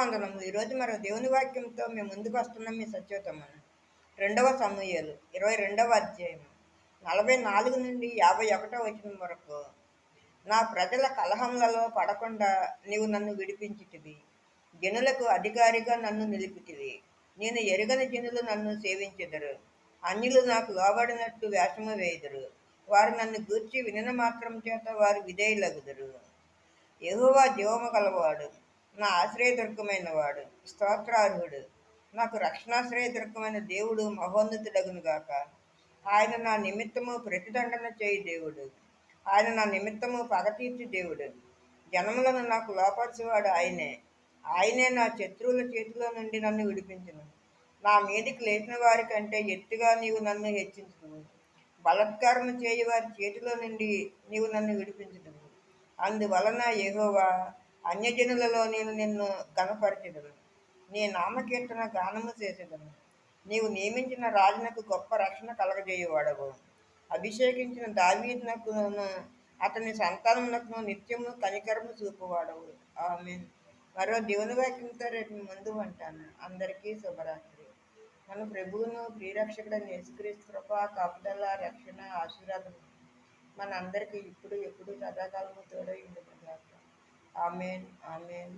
వందనములు. ఈరోజు మరో దేవుని వాక్యంతో మేము ముందుకు వస్తున్నాం. మీ సత్యోతమని 2వ సమూయేలు 22వ అధ్యాయం 44 నుండి 51 వచనం వరకు. నా ప్రజల కలహములలో పడకుండా నీవు నన్ను విడిపించితివి. జనులకు అధికారిగా నన్ను నిలిపితివి. నేను ఎరుగని జనులు నన్ను సేవించెదరు. అన్యులు నాకు లోబడినట్టు వేషము వేయుదురు. వారు నన్ను గూర్చి వినిన మాత్రం చేత వారు విధేయులగుదురు. యెహోవా జీవము గలవాడు, నా ఆశ్రయదుర్గమైన వాడు, స్తోత్రార్హుడు. నాకు రక్షణాశ్రయదుర్గమైన దేవుడు మహోన్నతుడగునుగాక. ఆయన నా నిమిత్తము ప్రతిదండన చేయి దేవుడు. ఆయన నా నిమిత్తము పగ తీర్చు దేవుడు. జనములను నాకు లోపరచువాడు ఆయనే. ఆయనే నా శత్రువుల చేతిలో నుండి నన్ను విడిపించును. నా మీదికి లేచిన వారి కంటే ఎత్తుగా నీవు నన్ను హెచ్చించుదువు. బలాత్కారము చేయు వారి చేతిలో నుండి నీవు నన్ను విడిపించుదువు. అందువలన యెహోవా, అన్యజనులలో నేను నిన్ను ఘనపరచెదను. నీ నామకీర్తన గానము చేసేదను. నీవు నియమించిన రాజునకు గొప్ప రక్షణ కలగజేయువాడవు. అభిషేకించిన దావీదునకును అతని సంతానమునకును నిత్యము కనికరము చూపువాడవు. ఆమేన్. మరో దేవుని వాక్యంతో రేపు ముందు ఉంటాను. అందరికీ శుభరాత్రి. మన ప్రభువును ప్రియరక్షకుడైన యేసుక్రీస్తు కృప, కాపుదల, రక్షణ, ఆశీర్వాదం మన అందరికీ ఇప్పుడు ఎప్పుడు సదాకాలము తోడై ఉండును గాక. ఆమేన్. ఆమేన్.